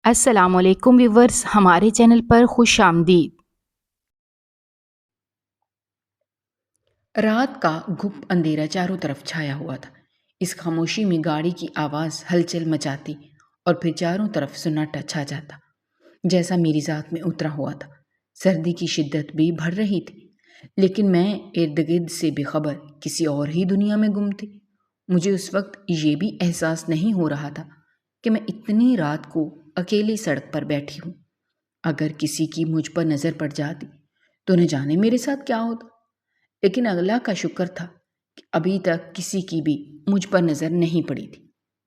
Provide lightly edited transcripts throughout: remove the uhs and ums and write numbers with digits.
السلام علیکم ویورز، ہمارے چینل پر خوش آمدید۔ رات کا گھپ اندھیرا چاروں طرف چھایا ہوا تھا۔ اس خاموشی میں گاڑی کی آواز ہلچل مچاتی اور پھر چاروں طرف سناٹا چھا جاتا، جیسا میری ذات میں اترا ہوا تھا۔ سردی کی شدت بھی بڑھ رہی تھی، لیکن میں ارد گرد سے بے خبر کسی اور ہی دنیا میں گم تھی۔ مجھے اس وقت یہ بھی احساس نہیں ہو رہا تھا کہ میں اتنی رات کو اکیلی سڑک پر بیٹھی ہوں۔ اگر کسی کی مجھ پر نظر پڑ جاتی تو نہ جانے میرے ساتھ کیا ہوتا، لیکن اللہ کا شکر تھا کہ ابھی تک کسی کی بھی مجھ پر نظر نہیں پڑی تھی۔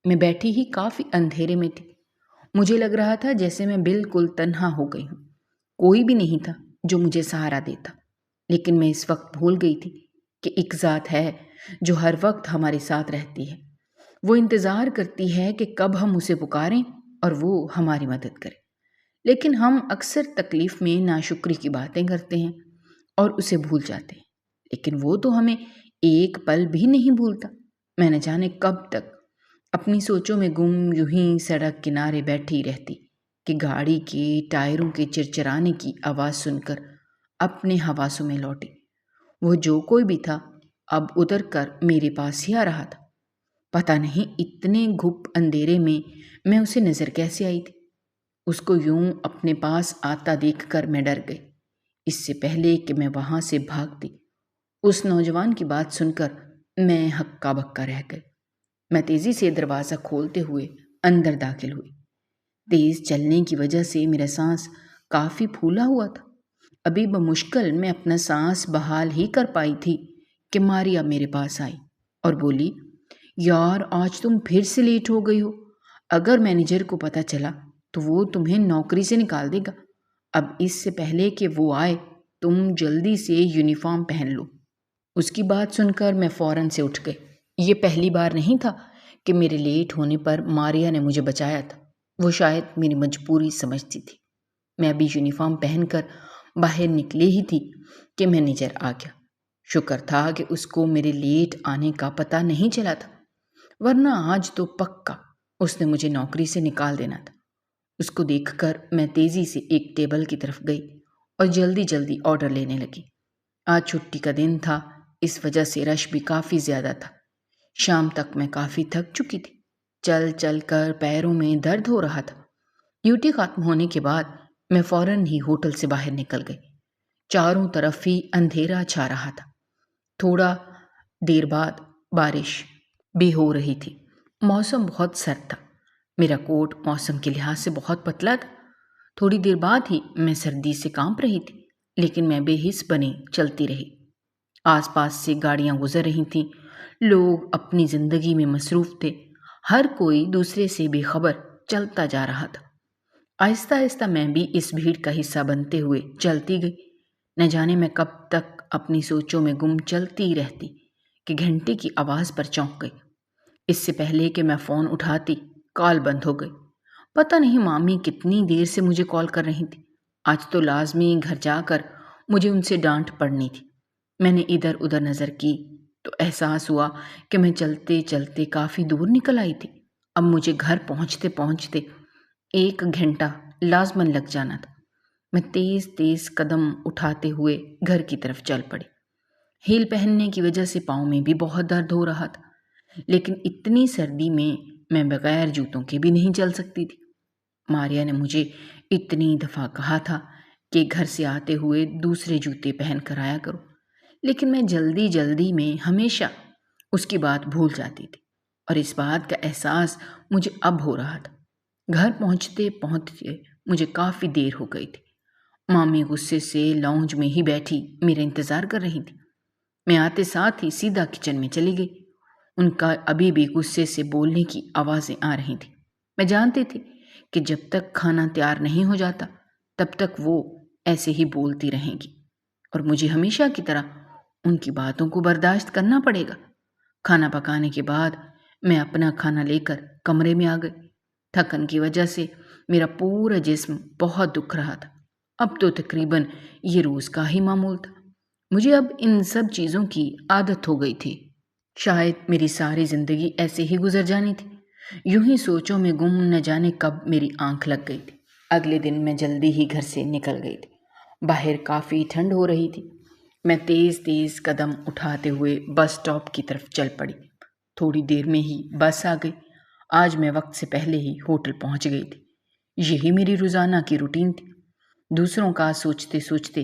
میں بیٹھی ہی کافی اندھیرے میں تھی۔ مجھے لگ رہا تھا جیسے میں بالکل تنہا ہو گئی ہوں، کوئی بھی نہیں تھا جو مجھے سہارا دیتا۔ لیکن میں اس وقت بھول گئی تھی کہ ایک ذات ہے جو ہر وقت ہمارے ساتھ رہتی ہے۔ وہ انتظار کرتی ہے کہ کب ہم اسے پکاریں اور وہ ہماری مدد کرے، لیکن ہم اکثر تکلیف میں ناشکری کی باتیں کرتے ہیں اور اسے بھول جاتے ہیں، لیکن وہ تو ہمیں ایک پل بھی نہیں بھولتا۔ میں نہ جانے کب تک اپنی سوچوں میں گم یوں ہی سڑک کنارے بیٹھی رہتی کہ گاڑی کے ٹائروں کے چرچرانے کی آواز سن کر اپنے حواسوں میں لوٹی۔ وہ جو کوئی بھی تھا اب اتر کر میرے پاس ہی آ رہا تھا۔ پتہ نہیں اتنے گھپ اندھیرے میں اسے نظر کیسے آئی تھی۔ اس کو یوں اپنے پاس آتا دیکھ کر میں ڈر گئی۔ اس سے پہلے کہ میں وہاں سے بھاگتی، اس نوجوان کی بات سن کر میں ہکا بکا رہ گئی۔ میں تیزی سے دروازہ کھولتے ہوئے اندر داخل ہوئی۔ تیز چلنے کی وجہ سے میرا سانس کافی پھولا ہوا تھا۔ ابھی بمشکل میں اپنا سانس بحال ہی کر پائی تھی کہ ماریا میرے پاس آئی اور بولی، یار آج تم پھر سے لیٹ ہو گئی ہو۔ اگر مینیجر کو پتہ چلا تو وہ تمہیں نوکری سے نکال دے گا۔ اب اس سے پہلے کہ وہ آئے تم جلدی سے یونیفارم پہن لو۔ اس کی بات سن کر میں فوراً سے اٹھ گئی۔ یہ پہلی بار نہیں تھا کہ میرے لیٹ ہونے پر ماریا نے مجھے بچایا تھا۔ وہ شاید میری مجبوری سمجھتی تھی۔ میں ابھی یونیفارم پہن کر باہر نکلی ہی تھی کہ مینیجر آ گیا۔ شکر تھا کہ اس کو میرے لیٹ آنے کا پتہ نہیں چلا تھا، ورنہ آج تو پکا اس نے مجھے نوکری سے نکال دینا تھا۔ اس کو دیکھ کر میں تیزی سے ایک ٹیبل کی طرف گئی اور جلدی جلدی آرڈر لینے لگی۔ آج چھٹی کا دن تھا، اس وجہ سے رش بھی کافی زیادہ تھا۔ شام تک میں کافی تھک چکی تھی، چل چل کر پیروں میں درد ہو رہا تھا۔ ڈیوٹی ختم ہونے کے بعد میں فوراً ہی ہوٹل سے باہر نکل گئی۔ چاروں طرف ہی اندھیرا چھا رہا تھا۔ تھوڑا دیر بعد بارش بھی ہو رہی تھی۔ موسم بہت سرد تھا۔ میرا کوٹ موسم کے لحاظ سے بہت پتلا تھا۔ تھوڑی دیر بعد ہی میں سردی سے کانپ رہی تھی، لیکن میں بے حس بنے چلتی رہی۔ آس پاس سے گاڑیاں گزر رہی تھیں، لوگ اپنی زندگی میں مصروف تھے، ہر کوئی دوسرے سے بے خبر چلتا جا رہا تھا۔ آہستہ آہستہ میں بھی اس بھیڑ کا حصہ بنتے ہوئے چلتی گئی۔ نہ جانے میں کب تک اپنی سوچوں میں گم چلتی رہتی کہ گھنٹے کی آواز پر چونک گئی۔ اس سے پہلے کہ میں فون اٹھاتی کال بند ہو گئی۔ پتہ نہیں مامی کتنی دیر سے مجھے کال کر رہی تھی۔ آج تو لازمی گھر جا کر مجھے ان سے ڈانٹ پڑنی تھی۔ میں نے ادھر ادھر نظر کی تو احساس ہوا کہ میں چلتے چلتے کافی دور نکل آئی تھی۔ اب مجھے گھر پہنچتے پہنچتے 1 گھنٹہ لازماً لگ جانا تھا۔ میں تیز تیز قدم اٹھاتے ہوئے گھر کی طرف چل پڑی۔ ہیل پہننے کی وجہ سے پاؤں میں بھی بہت درد ہو رہا تھا، لیکن اتنی سردی میں بغیر جوتوں کے بھی نہیں چل سکتی تھی۔ ماریا نے مجھے اتنی دفعہ کہا تھا کہ گھر سے آتے ہوئے دوسرے جوتے پہن کر آیا کرو، لیکن میں جلدی جلدی میں ہمیشہ اس کی بات بھول جاتی تھی، اور اس بات کا احساس مجھے اب ہو رہا تھا۔ گھر پہنچتے پہنچتے مجھے کافی دیر ہو گئی تھی۔ مامی غصے سے لاؤنج میں ہی بیٹھی میرا انتظار کر رہی تھی۔ میں آتے ساتھ ہی سیدھا کچن میں چلی گئی۔ ان کا ابھی بھی غصے سے بولنے کی آوازیں آ رہی تھیں۔ میں جانتی تھی کہ جب تک کھانا تیار نہیں ہو جاتا تب تک وہ ایسے ہی بولتی رہیں گی، اور مجھے ہمیشہ کی طرح ان کی باتوں کو برداشت کرنا پڑے گا۔ کھانا پکانے کے بعد میں اپنا کھانا لے کر کمرے میں آ گئی۔ تھکن کی وجہ سے میرا پورا جسم بہت دکھ رہا تھا۔ اب تو تقریباً یہ روز کا ہی معمول تھا۔ مجھے اب ان سب چیزوں کی عادت ہو گئی تھی۔ شاید میری ساری زندگی ایسے ہی گزر جانی تھی۔ یوں ہی سوچوں میں گم نہ جانے کب میری آنکھ لگ گئی تھی۔ اگلے دن میں جلدی ہی گھر سے نکل گئی تھی۔ باہر کافی ٹھنڈ ہو رہی تھی۔ میں تیز تیز قدم اٹھاتے ہوئے بس اسٹاپ کی طرف چل پڑی۔ تھوڑی دیر میں ہی بس آ گئی۔ آج میں وقت سے پہلے ہی ہوٹل پہنچ گئی تھی۔ یہی میری روزانہ کی روٹین تھی۔ دوسروں کا سوچتے سوچتے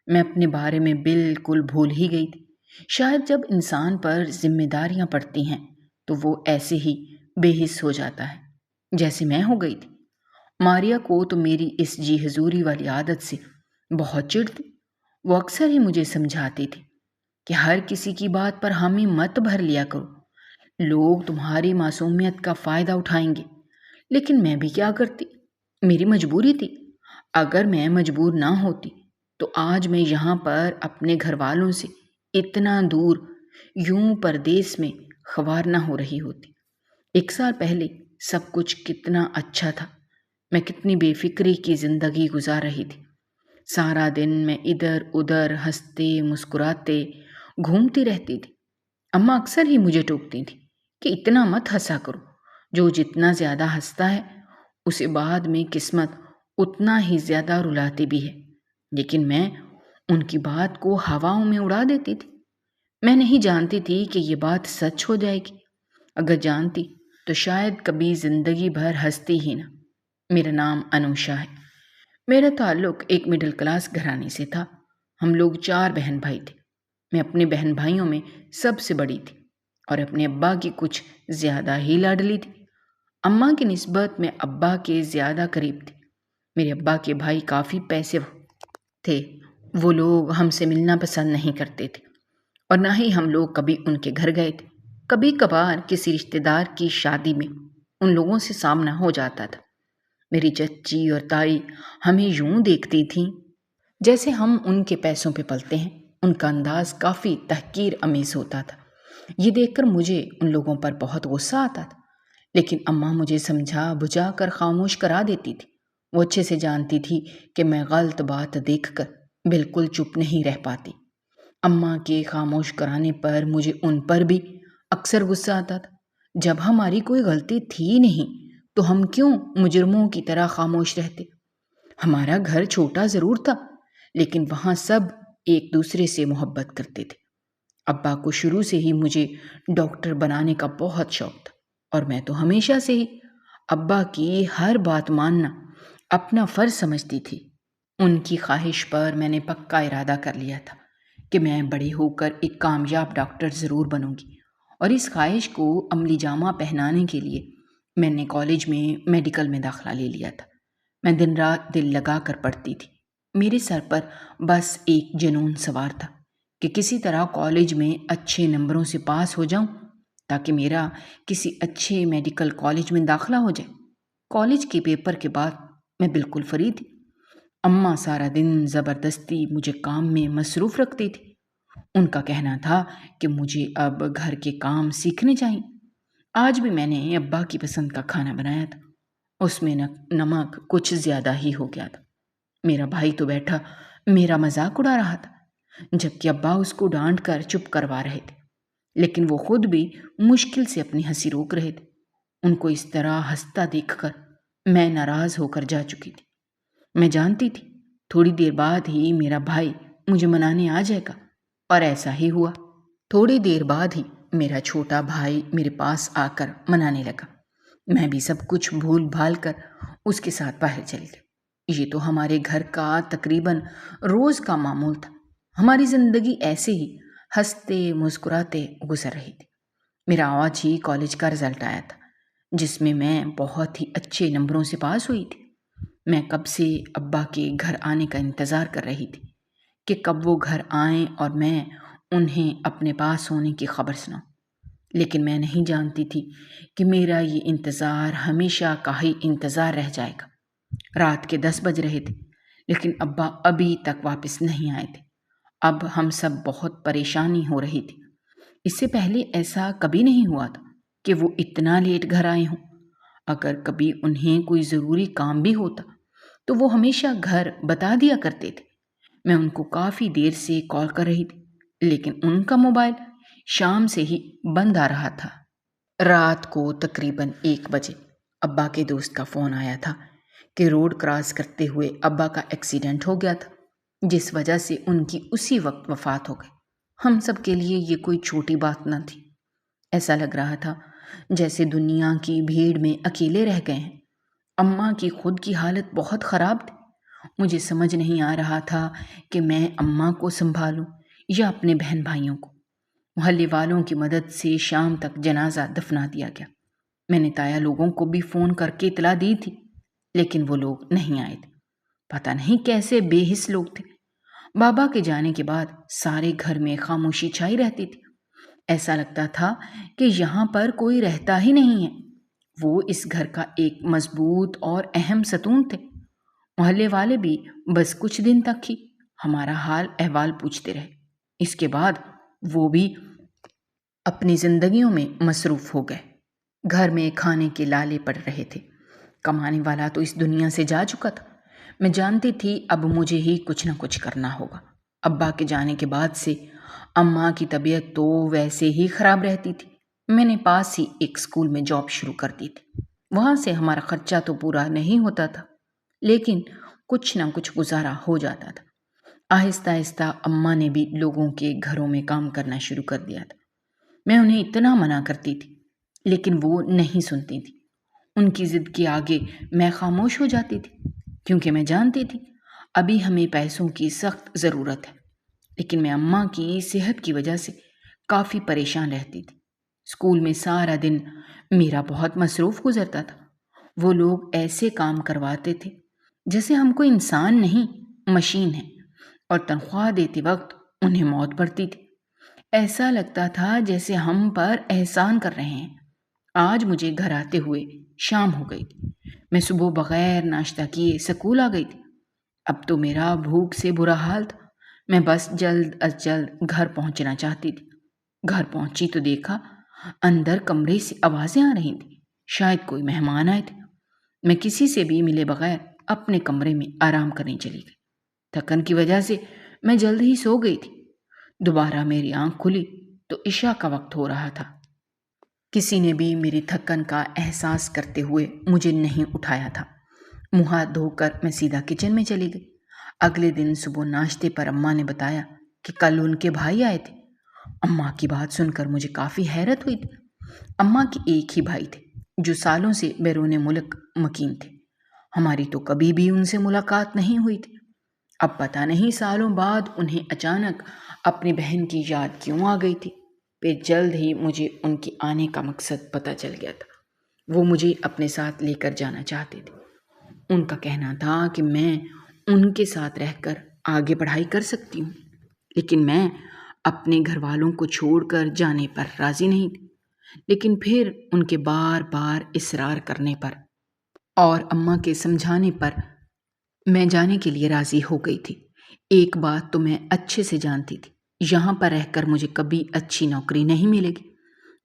میں اپنے بارے میں بالکل بھول ہی گئی تھی۔ شاید جب انسان پر ذمہ داریاں پڑتی ہیں تو وہ ایسے ہی بے حس ہو جاتا ہے جیسے میں ہو گئی تھی۔ ماریا کو تو میری اس جی حضوری والی عادت سے بہت چڑ تھی۔ وہ اکثر ہی مجھے سمجھاتی تھی کہ ہر کسی کی بات پر حامی مت بھر لیا کرو، لوگ تمہاری معصومیت کا فائدہ اٹھائیں گے۔ لیکن میں بھی کیا کرتی، میری مجبوری تھی۔ اگر میں مجبور نہ ہوتی تو آج میں یہاں پر اپنے گھر والوں سے اتنا دور یوں پردیس میں خوار نہ ہو رہی ہوتی۔ 1 سال پہلے سب کچھ کتنا اچھا تھا۔ میں کتنی بے فکری کی زندگی گزار رہی تھی۔ سارا دن میں ادھر ادھر ہنستے مسکراتے گھومتی رہتی تھی۔ اماں اکثر ہی مجھے ٹوکتی تھی کہ اتنا مت ہنسا کرو، جو جتنا زیادہ ہنستا ہے اسے بعد میں قسمت اتنا ہی زیادہ رلاتی بھی ہے۔ لیکن میں ان کی بات کو ہواؤں میں اڑا دیتی تھی۔ میں نہیں جانتی تھی کہ یہ بات سچ ہو جائے گی۔ اگر جانتی تو شاید کبھی زندگی بھر ہنستی ہی نہ۔ میرا نام انوشا ہے۔ میرا تعلق ایک مڈل کلاس گھرانے سے تھا۔ ہم لوگ 4 بہن بھائی تھے۔ میں اپنے بہن بھائیوں میں سب سے بڑی تھی اور اپنے ابا کی کچھ زیادہ ہی لاڈلی تھی۔ اماں کی نسبت میں ابا کے زیادہ قریب تھی۔ میرے ابا کے بھائی کافی پیسے تھے۔ وہ لوگ ہم سے ملنا پسند نہیں کرتے تھے اور نہ ہی ہم لوگ کبھی ان کے گھر گئے تھے۔ کبھی کبھار کسی رشتہ دار کی شادی میں ان لوگوں سے سامنا ہو جاتا تھا۔ میری چچی اور تائی ہمیں یوں دیکھتی تھیں جیسے ہم ان کے پیسوں پہ پلتے ہیں۔ ان کا انداز کافی تحقیر آمیز ہوتا تھا۔ یہ دیکھ کر مجھے ان لوگوں پر بہت غصہ آتا تھا، لیکن اماں مجھے سمجھا بجھا کر خاموش کرا دیتی تھی۔ وہ اچھے سے جانتی تھی کہ میں غلط بات دیکھ کر بالکل چپ نہیں رہ پاتی۔ اماں کے خاموش کرانے پر مجھے ان پر بھی اکثر غصہ آتا تھا۔ جب ہماری کوئی غلطی تھی نہیں تو ہم کیوں مجرموں کی طرح خاموش رہتے؟ ہمارا گھر چھوٹا ضرور تھا، لیکن وہاں سب ایک دوسرے سے محبت کرتے تھے۔ ابا کو شروع سے ہی مجھے ڈاکٹر بنانے کا بہت شوق تھا اور میں تو ہمیشہ سے ہی ابا کی ہر بات ماننا اپنا فرض سمجھتی تھی۔ ان کی خواہش پر میں نے پکا ارادہ کر لیا تھا کہ میں بڑی ہو کر ایک کامیاب ڈاکٹر ضرور بنوں گی، اور اس خواہش کو عملی جامہ پہنانے کے لیے میں نے کالج میں میڈیکل میں داخلہ لے لیا تھا۔ میں دن رات دل لگا کر پڑھتی تھی۔ میرے سر پر بس ایک جنون سوار تھا کہ کسی طرح کالج میں اچھے نمبروں سے پاس ہو جاؤں تاکہ میرا کسی اچھے میڈیکل کالج میں داخلہ ہو جائے۔ کالج کے پیپر کے بعد میں بالکل فری تھی۔ اماں سارا دن زبردستی مجھے کام میں مصروف رکھتی تھی۔ ان کا کہنا تھا کہ مجھے اب گھر کے کام سیکھنے چاہیے۔ آج بھی میں نے ابا کی پسند کا کھانا بنایا تھا۔ اس میں نمک کچھ زیادہ ہی ہو گیا تھا۔ میرا بھائی تو بیٹھا میرا مذاق اڑا رہا تھا، جبکہ ابا اس کو ڈانٹ کر چپ کروا رہے تھے، لیکن وہ خود بھی مشکل سے اپنی ہنسی روک رہے تھے۔ ان کو اس طرح ہنستا دیکھ کر میں ناراض ہو کر جا چکی تھی۔ میں جانتی تھی تھوڑی دیر بعد ہی میرا بھائی مجھے منانے آ جائے گا، اور ایسا ہی ہوا۔ تھوڑی دیر بعد ہی میرا چھوٹا بھائی میرے پاس آ کر منانے لگا۔ میں بھی سب کچھ بھول بھال کر اس کے ساتھ باہر چلی گئی۔ یہ تو ہمارے گھر کا تقریباً روز کا معمول تھا۔ ہماری زندگی ایسے ہی ہنستے مسکراتے گزر رہی تھی۔ میرا آج ہی کالج کا رزلٹ آیا تھا، جس میں میں بہت ہی اچھے نمبروں سے پاس ہوئی تھی۔ میں کب سے ابا کے گھر آنے کا انتظار کر رہی تھی کہ کب وہ گھر آئیں اور میں انہیں اپنے پاس ہونے کی خبر سناؤں، لیکن میں نہیں جانتی تھی کہ میرا یہ انتظار ہمیشہ کا ہی انتظار رہ جائے گا۔ رات کے 10 بج رہے تھے، لیکن ابا ابھی تک واپس نہیں آئے تھے۔ اب ہم سب بہت پریشانی ہو رہی تھی۔ اس سے پہلے ایسا کبھی نہیں ہوا تھا کہ وہ اتنا لیٹ گھر آئے ہوں۔ اگر کبھی انہیں کوئی ضروری کام بھی ہوتا تو وہ ہمیشہ گھر بتا دیا کرتے تھے۔ میں ان کو کافی دیر سے کال کر رہی تھی، لیکن ان کا موبائل شام سے ہی بند آ رہا تھا۔ رات کو تقریباً 1 بجے ابا کے دوست کا فون آیا تھا کہ روڈ کراس کرتے ہوئے ابا کا ایکسیڈنٹ ہو گیا تھا، جس وجہ سے ان کی اسی وقت وفات ہو گئی۔ ہم سب کے لیے یہ کوئی چھوٹی بات نہ تھی۔ ایسا لگ رہا تھا جیسے دنیا کی بھیڑ میں اکیلے رہ گئے ہیں۔ اماں کی خود کی حالت بہت خراب تھی۔ مجھے سمجھ نہیں آ رہا تھا کہ میں اماں کو سنبھالوں یا اپنے بہن بھائیوں کو۔ محلے والوں کی مدد سے شام تک جنازہ دفنا دیا گیا۔ میں نے تایا لوگوں کو بھی فون کر کے اطلاع دی تھی، لیکن وہ لوگ نہیں آئے تھے۔ پتہ نہیں کیسے بے حس لوگ تھے۔ بابا کے جانے کے بعد سارے گھر میں خاموشی چھائی رہتی تھی۔ ایسا لگتا تھا کہ یہاں پر کوئی رہتا ہی نہیں ہے۔ وہ اس گھر کا ایک مضبوط اور اہم ستون تھے۔ محلے والے بھی بس کچھ دن تک ہی ہمارا حال احوال پوچھتے رہے۔ اس کے بعد وہ بھی اپنی زندگیوں میں مصروف ہو گئے۔ گھر میں کھانے کے لالے پڑ رہے تھے۔ کمانے والا تو اس دنیا سے جا چکا تھا۔ میں جانتی تھی اب مجھے ہی کچھ نہ کچھ کرنا ہوگا۔ ابا کے جانے کے بعد سے اماں کی طبیعت تو ویسے ہی خراب رہتی تھی۔ میں نے پاس ہی ایک اسکول میں جاب شروع کر دی تھی۔ وہاں سے ہمارا خرچہ تو پورا نہیں ہوتا تھا، لیکن کچھ نہ کچھ گزارا ہو جاتا تھا۔ آہستہ آہستہ اماں نے بھی لوگوں کے گھروں میں کام کرنا شروع کر دیا تھا۔ میں انہیں اتنا منع کرتی تھی، لیکن وہ نہیں سنتی تھی۔ ان کی ضد کے آگے میں خاموش ہو جاتی تھی، کیونکہ میں جانتی تھی ابھی ہمیں پیسوں کی سخت ضرورت ہے۔ لیکن میں اماں کی صحت کی وجہ سے کافی پریشان رہتی تھی۔ اسکول میں سارا دن میرا بہت مصروف گزرتا تھا۔ وہ لوگ ایسے کام کرواتے تھے جیسے ہم کوئی انسان نہیں، مشین ہے، اور تنخواہ دیتے وقت انہیں موت پڑتی تھی۔ ایسا لگتا تھا جیسے ہم پر احسان کر رہے ہیں۔ آج مجھے گھر آتے ہوئے شام ہو گئی تھی۔ میں صبح بغیر ناشتہ کیے سکول آ گئی تھی۔ اب تو میرا بھوک سے برا حال تھا۔ میں بس جلد از جلد گھر پہنچنا چاہتی تھی۔ گھر پہنچی تو دیکھا اندر کمرے سے آوازیں آ رہی تھیں، شاید کوئی مہمان آئے تھے۔ میں کسی سے بھی ملے بغیر اپنے کمرے میں آرام کرنے چلی گئی۔ تھکن کی وجہ سے میں جلد ہی سو گئی تھی۔ دوبارہ میری آنکھ کھلی تو عشاء کا وقت ہو رہا تھا۔ کسی نے بھی میری تھکن کا احساس کرتے ہوئے مجھے نہیں اٹھایا تھا۔ منہ ہاتھ دھو کر میں سیدھا کچن میں چلی گئی۔ اگلے دن صبح ناشتے پر اماں نے بتایا کہ کل ان کے بھائی آئے تھے۔ اماں کی بات سن کر مجھے کافی حیرت ہوئی تھی۔ اماں کے ایک ہی بھائی تھے جو سالوں سے بیرون ملک مقیم تھے۔ ہماری تو کبھی بھی ان سے ملاقات نہیں ہوئی تھی۔ اب پتہ نہیں سالوں بعد انہیں اچانک اپنی بہن کی یاد کیوں آ گئی تھی۔ پھر جلد ہی مجھے ان کے آنے کا مقصد پتہ چل گیا تھا۔ وہ مجھے اپنے ساتھ لے کر جانا چاہتے تھے۔ ان کا کہنا تھا کہ میں ان کے ساتھ رہ کر آگے پڑھائی کر سکتی ہوں، لیکن میں اپنے گھر والوں کو چھوڑ کر جانے پر راضی نہیں تھی۔ لیکن پھر ان کے بار بار اصرار کرنے پر اور اماں کے سمجھانے پر میں جانے کے لیے راضی ہو گئی تھی۔ ایک بات تو میں اچھے سے جانتی تھی، یہاں پر رہ کر مجھے کبھی اچھی نوکری نہیں ملے گی۔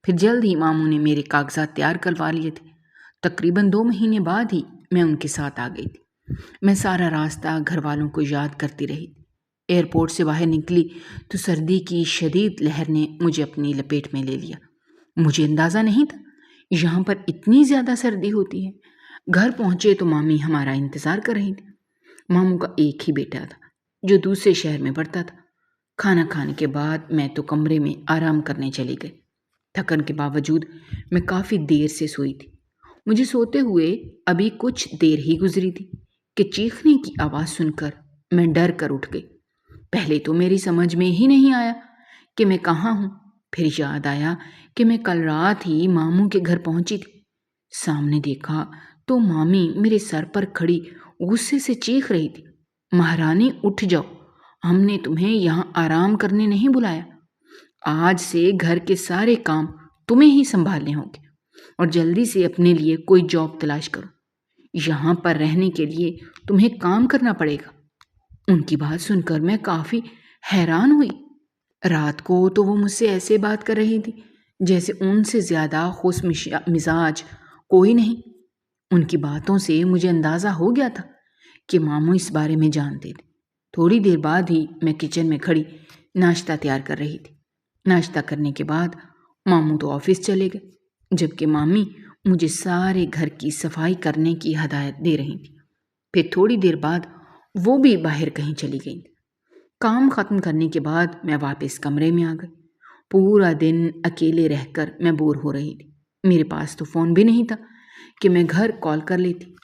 پھر جلد ہی ماموں نے میرے کاغذات تیار کروا لیے تھے۔ تقریباً 2 مہینے بعد ہی میں ان کے ساتھ آ گئی تھی۔ میں سارا راستہ گھر والوں کو یاد کرتی رہی۔ ایئرپورٹ سے باہر نکلی تو سردی کی شدید لہر نے مجھے اپنی لپیٹ میں لے لیا۔ مجھے اندازہ نہیں تھا یہاں پر اتنی زیادہ سردی ہوتی ہے۔ گھر پہنچے تو مامی ہمارا انتظار کر رہی تھی۔ ماموں کا ایک ہی بیٹا تھا جو دوسرے شہر میں پڑھتا تھا۔ کھانا کھانے کے بعد میں تو کمرے میں آرام کرنے چلی گئی۔ تھکن کے باوجود میں کافی دیر سے سوئی تھی۔ مجھے سوتے ہوئے ابھی کچھ دیر ہی گزری تھی کہ چیخنے کی آواز سن کر میں ڈر کر اٹھ گئی۔ پہلے تو میری سمجھ میں ہی نہیں آیا کہ میں کہاں ہوں۔ پھر یاد آیا کہ میں کل رات ہی ماموں کے گھر پہنچی تھی۔ سامنے دیکھا تو مامی میرے سر پر کھڑی غصے سے چیخ رہی تھی، مہارانی اٹھ جاؤ، ہم نے تمہیں یہاں آرام کرنے نہیں بلایا۔ آج سے گھر کے سارے کام تمہیں ہی سنبھالنے ہوں گے اور جلدی سے اپنے لیے کوئی جاب تلاش کرو۔ یہاں پر رہنے کے لیے تمہیں کام کرنا پڑے گا۔ ان کی بات سن کر میں کافی حیران ہوئی۔ رات کو تو وہ مجھ سے ایسے بات کر رہی تھی جیسے ان سے زیادہ خوش مزاج کوئی نہیں۔ ان کی باتوں سے مجھے اندازہ ہو گیا تھا کہ ماموں اس بارے میں جانتے تھے۔ تھوڑی دیر بعد ہی میں کچن میں کھڑی ناشتہ تیار کر رہی تھی۔ ناشتہ کرنے کے بعد ماموں تو آفس چلے گئے۔ جبکہ مامی مجھے سارے گھر کی صفائی کرنے کی ہدایت دے رہی تھی۔ پھر تھوڑی دیر بعد وہ بھی باہر کہیں چلی گئی۔ کام ختم کرنے کے بعد میں واپس کمرے میں آ گئی۔ پورا دن اکیلے رہ کر میں بور ہو رہی تھی۔ میرے پاس تو فون بھی نہیں تھا کہ میں گھر کال کر لیتی۔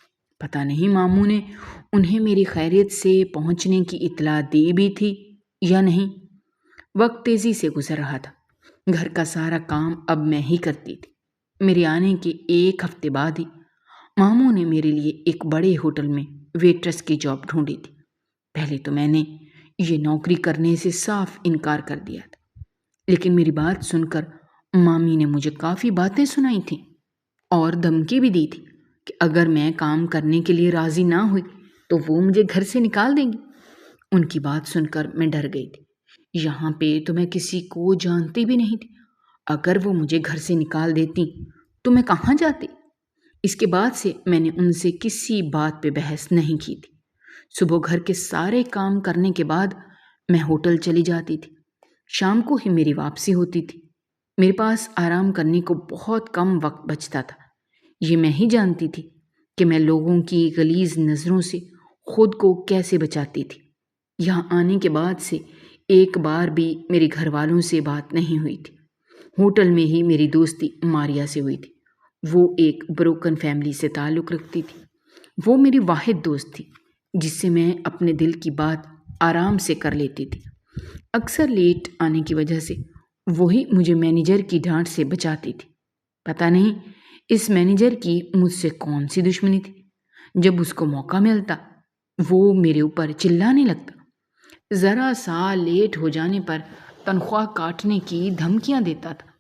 پتہ نہیں ماموں نے انہیں میری خیریت سے پہنچنے کی اطلاع دی بھی تھی یا نہیں۔ وقت تیزی سے گزر رہا تھا۔ گھر کا سارا کام اب میں ہی کرتی تھی۔ میرے آنے کے ایک ہفتے بعد ہی ماموں نے میرے لیے ایک بڑے ہوٹل میں ویٹرس کی جاب ڈھونڈی تھی۔ پہلے تو میں نے یہ نوکری کرنے سے صاف انکار کر دیا تھا، لیکن میری بات سن کر مامی نے مجھے کافی باتیں سنائی تھیں اور دھمکی بھی دی تھی کہ اگر میں کام کرنے کے لیے راضی نہ ہوئی تو وہ مجھے گھر سے نکال دیں گی۔ ان کی بات سن کر میں ڈر گئی تھی۔ یہاں پہ تو میں کسی کو جانتی بھی نہیں تھی۔ اگر وہ مجھے گھر سے نکال دیتی تو میں کہاں جاتی؟ اس کے بعد سے میں نے ان سے کسی بات پہ بحث نہیں کی تھی۔ صبح گھر کے سارے کام کرنے کے بعد میں ہوٹل چلی جاتی تھی۔ شام کو ہی میری واپسی ہوتی تھی۔ میرے پاس آرام کرنے کو بہت کم وقت بچتا تھا۔ یہ میں ہی جانتی تھی کہ میں لوگوں کی غلیظ نظروں سے خود کو کیسے بچاتی تھی۔ یہاں آنے کے بعد سے ایک بار بھی میرے گھر والوں سے بات نہیں ہوئی تھی۔ ہوٹل میں ہی میری دوستی ماریا سے ہوئی تھی۔ وہ ایک بروکن فیملی سے تعلق رکھتی تھی۔ وہ میری واحد دوست تھی جس سے میں اپنے دل کی بات آرام سے کر لیتی تھی۔ اکثر لیٹ آنے کی وجہ سے وہی مجھے مینیجر کی ڈانٹ سے بچاتی تھی۔ پتہ نہیں اس مینیجر کی مجھ سے کون سی دشمنی تھی۔ جب اس کو موقع ملتا وہ میرے اوپر چلانے لگتا۔ ذرا سا لیٹ ہو جانے پر تنخواہ کاٹنے کی دھمکیاں دیتا تھا۔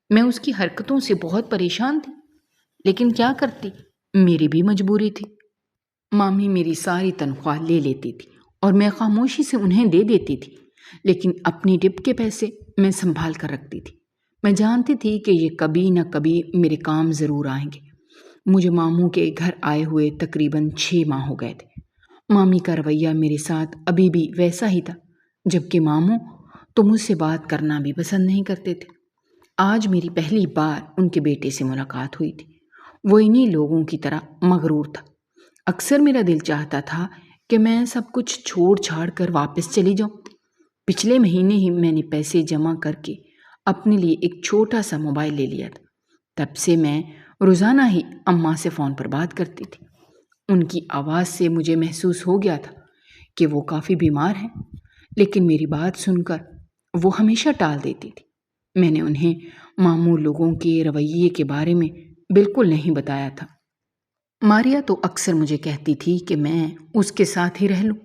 میں اس کی حرکتوں سے بہت پریشان تھی، لیکن کیا کرتی، میری بھی مجبوری تھی۔ مامی میری ساری تنخواہ لے لیتی تھی اور میں خاموشی سے انہیں دے دیتی تھی، لیکن اپنی ٹپ کے پیسے میں سنبھال کر رکھتی تھی۔ میں جانتی تھی کہ یہ کبھی نہ کبھی میرے کام ضرور آئیں گے۔ مجھے ماموں کے گھر آئے ہوئے تقریباً 6 ماہ ہو گئے تھے۔ مامی کا رویہ میرے ساتھ ابھی بھی ویسا ہی تھا، جبکہ ماموں تو مجھ سے بات کرنا بھی پسند نہیں کرتے تھے۔ آج میری پہلی بار ان کے بیٹے سے ملاقات ہوئی تھی۔ وہ انہی لوگوں کی طرح مغرور تھا۔ اکثر میرا دل چاہتا تھا کہ میں سب کچھ چھوڑ چھاڑ کر واپس چلی جاؤں۔ پچھلے مہینے ہی میں نے پیسے جمع کر کے اپنے لیے ایک چھوٹا سا موبائل لے لیا تھا۔ تب سے میں روزانہ ہی اماں سے فون پر بات کرتی تھی۔ ان کی آواز سے مجھے محسوس ہو گیا تھا کہ وہ کافی بیمار ہیں، لیکن میری بات سن کر وہ ہمیشہ ٹال دیتی تھی۔ میں نے انہیں ماموں لوگوں کے رویے کے بارے میں بالکل نہیں بتایا تھا۔ ماریا تو اکثر مجھے کہتی تھی کہ میں اس کے ساتھ ہی رہ لوں،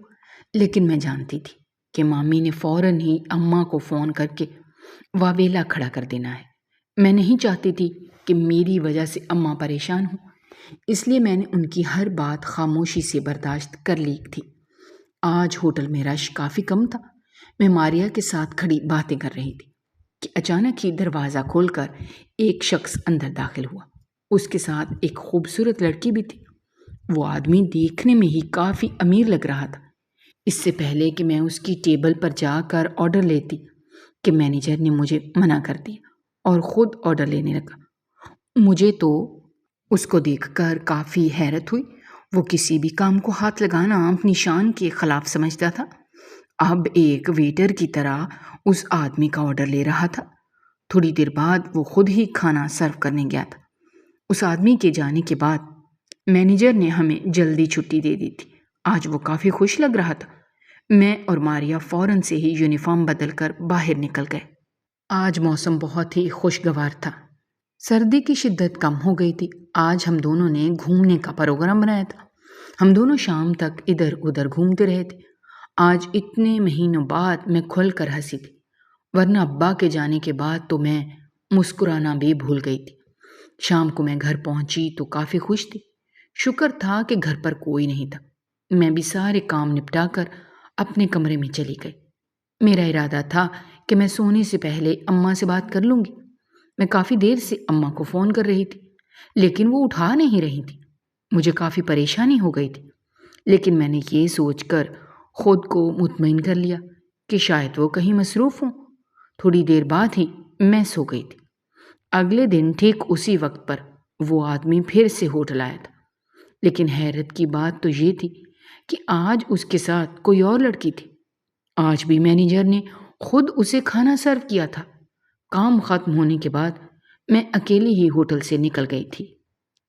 لیکن میں جانتی تھی کہ مامی نے فوراً ہی اماں کو فون کر کے واویلا کھڑا کر دینا ہے۔ میں نہیں چاہتی تھی کہ میری وجہ سے اماں پریشان ہوں، اس لیے میں نے ان کی ہر بات خاموشی سے برداشت کر لی تھی۔ آج ہوٹل میں رش کافی کم تھا۔ میں ماریا کے ساتھ کھڑی باتیں کر رہی تھی کہ اچانک ہی دروازہ کھول کر ایک شخص اندر داخل ہوا۔ اس کے ساتھ ایک خوبصورت لڑکی بھی تھی۔ وہ آدمی دیکھنے میں ہی کافی امیر لگ رہا تھا۔ اس سے پہلے کہ میں اس کی ٹیبل پر جا کر آرڈر لیتی کہ مینیجر نے مجھے منع کر دیا اور خود آرڈر لینے لگا۔ مجھے تو اس کو دیکھ کر کافی حیرت ہوئی۔ وہ کسی بھی کام کو ہاتھ لگانا اپنی شان کے خلاف سمجھتا تھا۔ اب ایک ویٹر کی طرح اس آدمی کا آرڈر لے رہا تھا۔ تھوڑی دیر بعد وہ خود ہی کھانا سرو کرنے گیا تھا۔ اس آدمی کے جانے کے بعد مینیجر نے ہمیں جلدی چھٹی دے دی تھی۔ آج وہ کافی خوش لگ رہا تھا۔ میں اور ماریا فوراً سے ہی یونیفارم بدل کر باہر نکل گئے۔ آج موسم بہت ہی خوشگوار تھا۔ سردی کی شدت کم ہو گئی تھی۔ آج ہم دونوں نے گھومنے کا پروگرام بنایا تھا۔ ہم دونوں شام تک ادھر ادھر گھومتے رہے تھے۔ آج اتنے مہینوں بعد میں کھل کر ہنسی تھی، ورنہ ابا کے جانے کے بعد تو میں مسکرانا بھی بھول گئی تھی۔ شام کو میں گھر پہنچی تو کافی خوش تھی۔ شکر تھا کہ گھر پر کوئی نہیں تھا۔ میں بھی سارے کام نپٹا کر اپنے کمرے میں چلی گئی۔ میرا ارادہ تھا کہ میں سونے سے پہلے اماں سے بات کر لوں گی۔ میں کافی دیر سے اماں کو فون کر رہی تھی، لیکن وہ اٹھا نہیں رہی تھی۔ مجھے کافی پریشانی ہو گئی تھی، لیکن میں نے یہ سوچ کر خود کو مطمئن کر لیا کہ شاید وہ کہیں مصروف ہوں۔ تھوڑی دیر بعد ہی میں سو گئی تھی۔ اگلے دن ٹھیک اسی وقت پر وہ آدمی پھر سے ہوٹل آیا تھا، لیکن حیرت کی بات تو یہ تھی کہ آج اس کے ساتھ کوئی اور لڑکی تھی۔ آج بھی مینیجر نے خود اسے کھانا سرو کیا تھا۔ کام ختم ہونے کے بعد میں اکیلی ہی ہوٹل سے نکل گئی تھی۔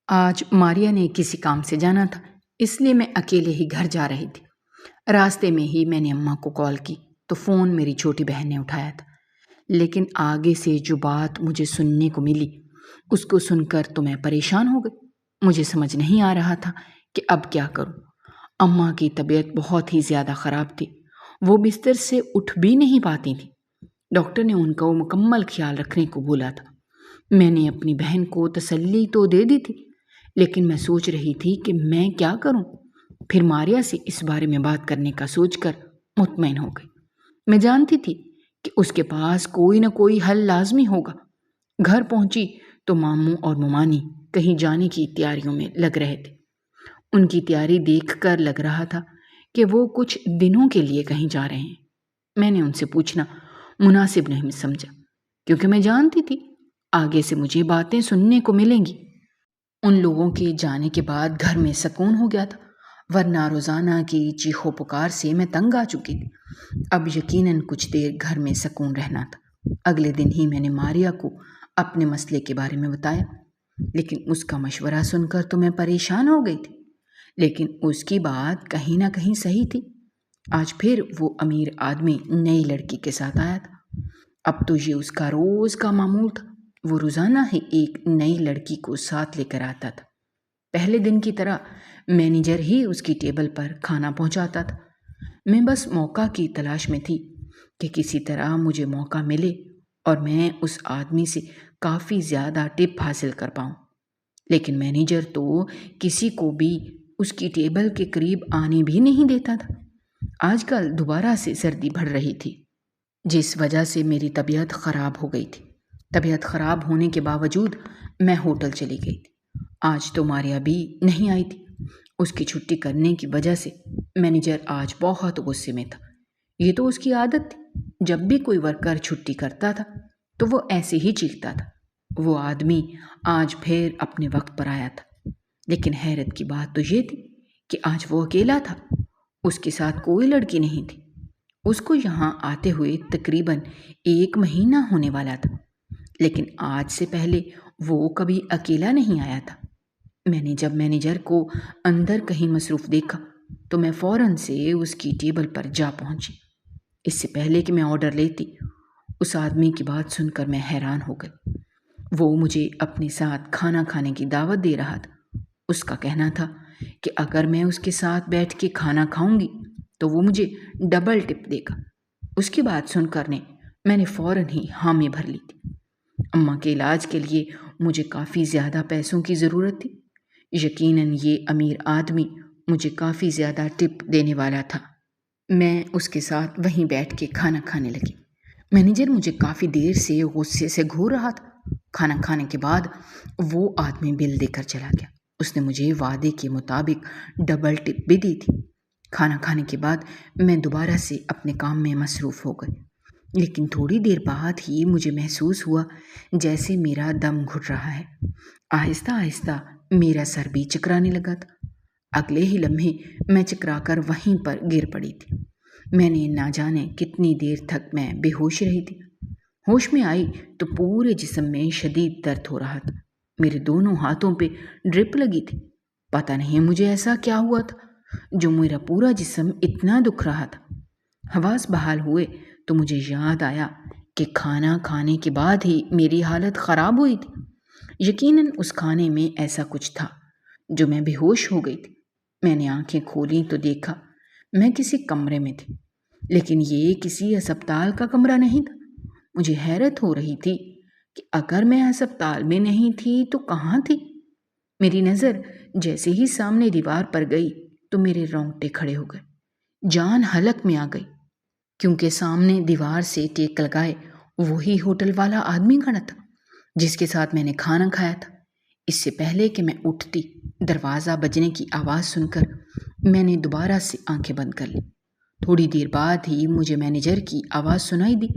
آج ماریا نے کسی کام سے جانا تھا، اس لیے میں اکیلے ہی گھر جا رہی تھی۔ راستے میں ہی میں نے اماں کو کال کی تو فون میری چھوٹی بہن نے اٹھایا تھا، لیکن آگے سے جو بات مجھے سننے کو ملی اس کو سن کر تو میں پریشان ہو گئی۔ مجھے سمجھ نہیں آ رہا تھا کہ اب کیا کروں۔ اماں کی طبیعت بہت ہی زیادہ خراب تھی، وہ بستر سے اٹھ بھی نہیں پاتی تھی۔ ڈاکٹر نے ان کا مکمل خیال رکھنے کو بولا تھا۔ میں نے اپنی بہن کو تسلی تو دے دی تھی، لیکن میں سوچ رہی تھی کہ میں کیا کروں۔ پھر ماریا سے اس بارے میں بات کرنے کا سوچ کر مطمئن ہو گئی۔ میں جانتی تھی کہ اس کے پاس کوئی نہ کوئی حل لازمی ہوگا۔ گھر پہنچی تو ماموں اور ممانی کہیں جانے کی تیاریوں میں لگ رہے تھے۔ ان کی تیاری دیکھ کر لگ رہا تھا کہ وہ کچھ دنوں کے لیے کہیں جا رہے ہیں۔ میں نے ان سے پوچھنا مناسب نہیں سمجھا، کیونکہ میں جانتی تھی آگے سے مجھے باتیں سننے کو ملیں گی۔ ان لوگوں کے جانے کے بعد گھر میں سکون ہو گیا تھا، ورنہ روزانہ کی چیخو پکار سے میں تنگ آ چکی تھی۔ اب یقیناً کچھ دیر گھر میں سکون رہنا تھا۔ اگلے دن ہی میں نے ماریا کو اپنے مسئلے کے بارے میں بتایا، لیکن اس کا مشورہ سن کر تو میں پریشان ہو گئی تھی۔ لیکن اس کی بات کہیں نہ کہیں صحیح تھی۔ آج پھر وہ امیر آدمی نئی لڑکی کے ساتھ آیا تھا۔ اب تو یہ اس کا روز کا معمول تھا۔ وہ روزانہ ہی ایک نئی لڑکی کو ساتھ لے کر آتا تھا۔ پہلے دن کی طرح مینیجر ہی اس کی ٹیبل پر کھانا پہنچاتا تھا۔ میں بس موقع کی تلاش میں تھی کہ کسی طرح مجھے موقع ملے اور میں اس آدمی سے کافی زیادہ ٹپ حاصل کر پاؤں۔ لیکن مینیجر تو کسی کو بھی اس کی ٹیبل کے قریب آنے بھی نہیں دیتا تھا۔ آج کل دوبارہ سے سردی بڑھ رہی تھی، جس وجہ سے میری طبیعت خراب ہو گئی تھی۔ طبیعت خراب ہونے کے باوجود میں ہوٹل چلی گئی تھی۔ آج تو ماریا بھی نہیں آئی تھی۔ اس کی چھٹی کرنے کی وجہ سے مینیجر آج بہت غصے میں تھا۔ یہ تو اس کی عادت تھی، جب بھی کوئی ورکر چھٹی کرتا تھا تو وہ ایسے ہی چیختا تھا۔ وہ آدمی آج پھر اپنے وقت پر آیا تھا، لیکن حیرت کی بات تو یہ تھی کہ آج وہ اکیلا تھا۔ اس کے ساتھ کوئی لڑکی نہیں تھی۔ اس کو یہاں آتے ہوئے تقریباً 1 مہینہ ہونے والا تھا، لیکن آج سے پہلے وہ کبھی اکیلا نہیں آیا تھا۔ میں نے جب مینیجر کو اندر کہیں مصروف دیکھا تو میں فوراً سے اس کی ٹیبل پر جا پہنچی۔ اس سے پہلے کہ میں آرڈر لیتی، اس آدمی کی بات سن کر میں حیران ہو گئی۔ وہ مجھے اپنے ساتھ کھانا کھانے کی دعوت دے رہا تھا۔ اس کا کہنا تھا کہ اگر میں اس کے ساتھ بیٹھ کے کھانا کھاؤں گی تو وہ مجھے ڈبل ٹپ دے گا۔ اس کی بات سن کر میں نے فوراً ہی حامی بھر لی تھی۔ اماں کے علاج کے لیے مجھے کافی زیادہ پیسوں کی ضرورت تھی۔ یقیناً یہ امیر آدمی مجھے کافی زیادہ ٹپ دینے والا تھا۔ میں اس کے ساتھ وہیں بیٹھ کے کھانا کھانے لگی۔ مینیجر مجھے کافی دیر سے غصے سے گھور رہا تھا۔ کھانا کھانے کے بعد وہ آدمی بل دے کر چلا گیا۔ اس نے مجھے وعدے کے مطابق ڈبل ٹپ بھی دی تھی۔ کھانا کھانے کے بعد میں دوبارہ سے اپنے کام میں مصروف ہو گئی، لیکن تھوڑی دیر بعد ہی مجھے محسوس ہوا جیسے میرا دم گھٹ رہا ہے۔ آہستہ آہستہ میرا سر بھی چکرانے لگا تھا۔ اگلے ہی لمحے میں چکرا کر وہیں پر گر پڑی تھی۔ میں نے نہ جانے کتنی دیر تک میں بے ہوش رہی تھی۔ ہوش میں آئی تو پورے جسم میں شدید درد ہو رہا تھا۔ میرے دونوں ہاتھوں پہ ڈرپ لگی تھی۔ پتہ نہیں مجھے ایسا کیا ہوا تھا جو میرا پورا جسم اتنا دکھ رہا تھا۔ حواس بحال ہوئے تو مجھے یاد آیا کہ کھانا کھانے کے بعد ہی میری حالت خراب ہوئی تھی۔ یقیناً اس کھانے میں ایسا کچھ تھا جو میں بے ہوش ہو گئی تھی۔ میں نے آنکھیں کھولیں تو دیکھا میں کسی کمرے میں تھی، لیکن یہ کسی ہسپتال کا کمرہ نہیں تھا۔ مجھے حیرت ہو رہی تھی کہ اگر میں ہسپتال میں نہیں تھی تو کہاں تھی؟ میری نظر جیسے ہی سامنے دیوار پر گئی تو میرے رونگٹے کھڑے ہو گئے، جان حلق میں آ گئی، کیونکہ سامنے دیوار سے ٹیک لگائے وہی ہوٹل والا آدمی کھڑا تھا جس کے ساتھ میں نے کھانا کھایا تھا۔ اس سے پہلے کہ میں اٹھتی، دروازہ بجنے کی آواز سن کر میں نے دوبارہ سے آنکھیں بند کر لی۔ تھوڑی دیر بعد ہی مجھے مینیجر کی آواز سنائی دی۔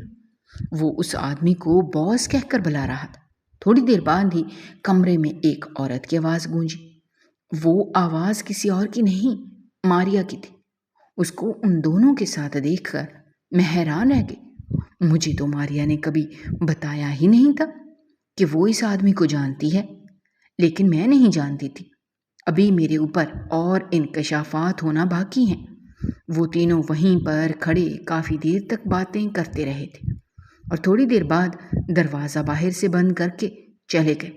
وہ اس آدمی کو باس کہہ کر بلا رہا تھا۔ تھوڑی دیر بعد ہی کمرے میں ایک عورت کی آواز گونجی۔ وہ آواز کسی اور کی نہیں، ماریا کی تھی۔ اس کو ان دونوں کے ساتھ دیکھ کر میں حیران رہ گئی۔ مجھے تو ماریا نے کبھی بتایا ہی نہیں تھا کہ وہ اس آدمی کو جانتی ہے، لیکن میں نہیں جانتی تھی۔ ابھی میرے اوپر اور انکشافات ہونا باقی ہیں۔ وہ تینوں وہیں پر کھڑے کافی دیر تک باتیں کرتے رہے تھے اور تھوڑی دیر بعد دروازہ باہر سے بند کر کے چلے گئے۔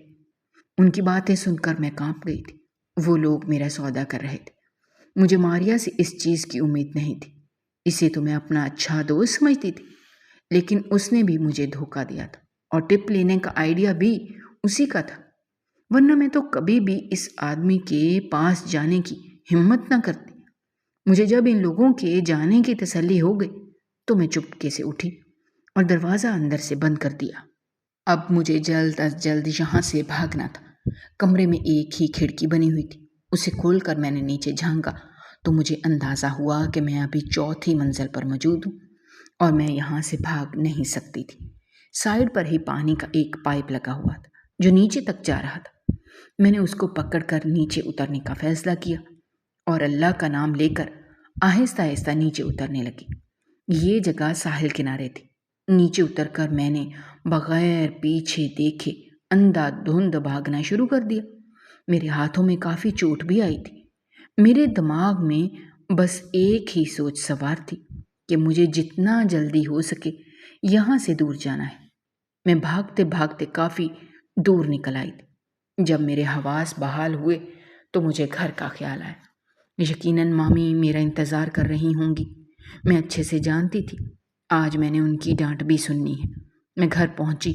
ان کی باتیں سن کر میں کانپ گئی تھی۔ وہ لوگ میرا سودا کر رہے تھے۔ مجھے ماریا سے اس چیز کی امید نہیں تھی۔ اسے تو میں اپنا اچھا دوست سمجھتی تھی، لیکن اس نے بھی مجھے دھوکہ دیا تھا اور ٹپ لینے کا آئیڈیا بھی اسی کا تھا، ورنہ میں تو کبھی بھی اس آدمی کے پاس جانے کی ہمت نہ کرتی۔ مجھے جب ان لوگوں کے جانے کی تسلی ہو گئی تو میں چپکے سے اٹھی اور دروازہ اندر سے بند کر دیا۔ اب مجھے جلد از جلد یہاں سے بھاگنا تھا۔ کمرے میں ایک ہی کھڑکی بنی ہوئی تھی۔ اسے کھول کر میں نے نیچے جھانکا تو مجھے اندازہ ہوا کہ میں ابھی چوتھی منزل پر موجود ہوں اور میں یہاں سے بھاگ نہیں سکتی تھی۔ سائڈ پر ہی پانی کا ایک پائپ لگا ہوا تھا جو نیچے تک جا رہا تھا۔ میں نے اس کو پکڑ کر نیچے اترنے کا فیصلہ کیا اور اللہ کا نام لے کر آہستہ آہستہ نیچے اترنے لگی۔ یہ جگہ ساحل کنارے تھی۔ نیچے اتر کر میں نے بغیر پیچھے دیکھے اندھا دھند بھاگنا شروع کر دیا۔ میرے ہاتھوں میں کافی چوٹ بھی آئی تھی۔ میرے دماغ میں بس ایک ہی سوچ سوار تھی کہ مجھے جتنا جلدی ہو سکے یہاں سے دور جانا ہے۔ میں بھاگتے بھاگتے کافی دور نکل آئی تھی۔ جب میرے حواس بحال ہوئے تو مجھے گھر کا خیال آیا۔ یقیناً مامی میرا انتظار کر رہی ہوں گی۔ میں اچھے سے جانتی تھی آج میں نے ان کی ڈانٹ بھی سننی ہے۔ میں گھر پہنچی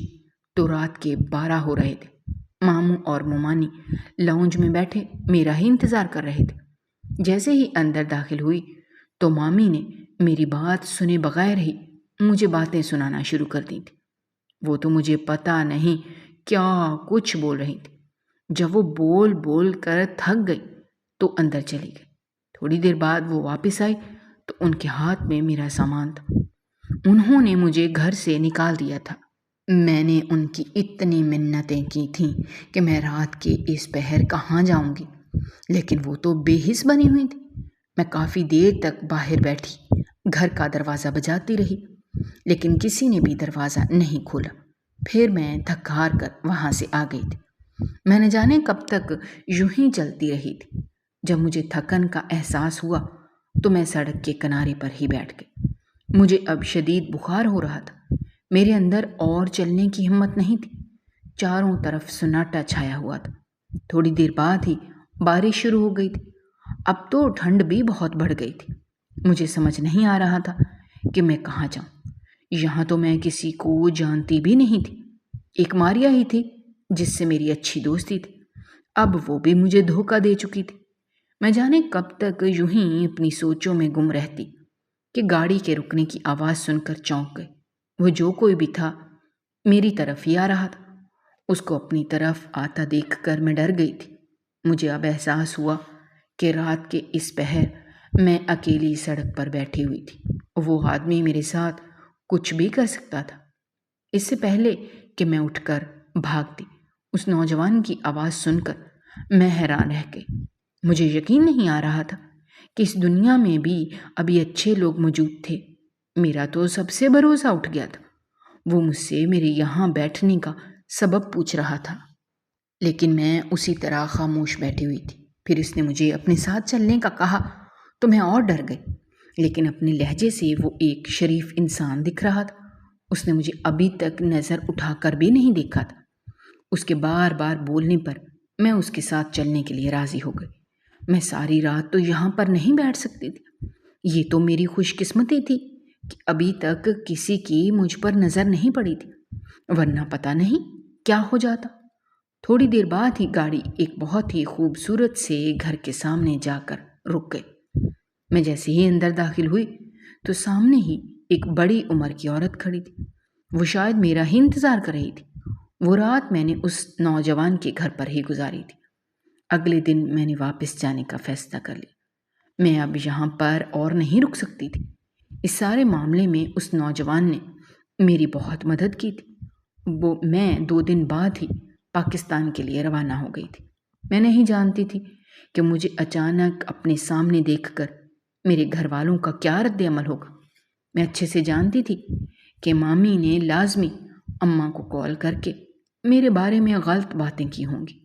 تو رات کے 12 ہو رہے تھے۔ ماموں اور مومانی لاؤنج میں بیٹھے میرا ہی انتظار کر رہے تھے۔ جیسے ہی اندر داخل ہوئی تو مامی نے میری بات سنے بغیر ہی مجھے باتیں سنانا شروع کر دی تھی۔ وہ تو مجھے پتہ نہیں کیا کچھ بول رہی تھی۔ جب وہ بول بول کر تھک گئی تو اندر چلی گئی۔ تھوڑی دیر بعد وہ واپس آئی تو ان کے ہاتھ میں میرا سامان تھا۔ انہوں نے مجھے گھر سے نکال دیا تھا۔ میں نے ان کی اتنی منتیں کی تھیں کہ میں رات کے اس پہر کہاں جاؤں گی، لیکن وہ تو بے حس بنی ہوئی تھی۔ میں کافی دیر تک باہر بیٹھی گھر کا دروازہ بجاتی رہی، لیکن کسی نے بھی دروازہ نہیں کھولا۔ پھر میں تھک ہار کر وہاں سے آ گئی تھی۔ میں نہ جانے کب تک یوں ہی چلتی رہی تھی۔ جب مجھے تھکن کا احساس ہوا تو میں سڑک کے کنارے پر ہی بیٹھ گئی۔ مجھے اب شدید بخار ہو رہا تھا۔ میرے اندر اور چلنے کی ہمت نہیں تھی۔ چاروں طرف سناٹا چھایا ہوا تھا۔ تھوڑی دیر بعد ہی بارش شروع ہو گئی تھی۔ اب تو ٹھنڈ بھی بہت بڑھ گئی تھی۔ مجھے سمجھ نہیں آ رہا تھا کہ میں کہاں جاؤں۔ یہاں تو میں کسی کو جانتی بھی نہیں تھی۔ ایک ماریا ہی تھی جس سے میری اچھی دوستی تھی۔ اب وہ بھی مجھے دھوکہ دے چکی تھی۔ میں جانے کب تک یوں ہی اپنی سوچوں میں گم رہتی کہ گاڑی کے رکنے کی آواز سن کر چونک گئی۔ وہ جو کوئی بھی تھا میری طرف ہی آ رہا تھا۔ اس کو اپنی طرف آتا دیکھ کر میں ڈر گئی تھی۔ مجھے اب احساس ہوا کہ رات کے اس پہر میں اکیلی سڑک پر بیٹھی ہوئی تھی۔ وہ آدمی میرے ساتھ کچھ بھی کر سکتا تھا۔ اس سے پہلے کہ میں اٹھ کر بھاگتی، اس نوجوان کی آواز سن کر میں حیران رہ گئی۔ مجھے یقین نہیں آ رہا تھا کہ اس دنیا میں بھی ابھی اچھے لوگ موجود تھے۔ میرا تو سب سے بھروسہ اٹھ گیا تھا۔ وہ مجھ سے میرے یہاں بیٹھنے کا سبب پوچھ رہا تھا، لیکن میں اسی طرح خاموش بیٹھی ہوئی تھی۔ پھر اس نے مجھے اپنے ساتھ چلنے کا کہا تو میں اور ڈر گئی، لیکن اپنے لہجے سے وہ ایک شریف انسان دکھ رہا تھا۔ اس نے مجھے ابھی تک نظر اٹھا کر بھی نہیں دیکھا تھا۔ اس کے بار بار بولنے پر میں اس کے ساتھ چلنے کے لیے راضی ہو گئی۔ میں ساری رات تو یہاں پر نہیں بیٹھ سکتی تھی۔ یہ تو میری خوش قسمتی تھی کہ ابھی تک کسی کی مجھ پر نظر نہیں پڑی تھی، ورنہ پتہ نہیں کیا ہو جاتا۔ تھوڑی دیر بعد ہی گاڑی ایک بہت ہی خوبصورت سے گھر کے سامنے جا کر رک گئی۔ میں جیسے ہی اندر داخل ہوئی تو سامنے ہی ایک بڑی عمر کی عورت کھڑی تھی۔ وہ شاید میرا ہی انتظار کر رہی تھی۔ وہ رات میں نے اس نوجوان کے گھر پر ہی گزاری تھی۔ اگلے دن میں نے واپس جانے کا فیصلہ کر لیا۔ میں اب یہاں پر اور نہیں رک سکتی تھی۔ اس سارے معاملے میں اس نوجوان نے میری بہت مدد کی تھی۔ میں 2 دن بعد ہی پاکستان کے لیے روانہ ہو گئی تھی۔ میں نہیں جانتی تھی کہ مجھے اچانک اپنے سامنے دیکھ کر میرے گھر والوں کا کیا رد عمل ہوگا۔ میں اچھے سے جانتی تھی کہ مامی نے لازمی اماں کو کال کر کے میرے بارے میں غلط باتیں کی ہوں گی۔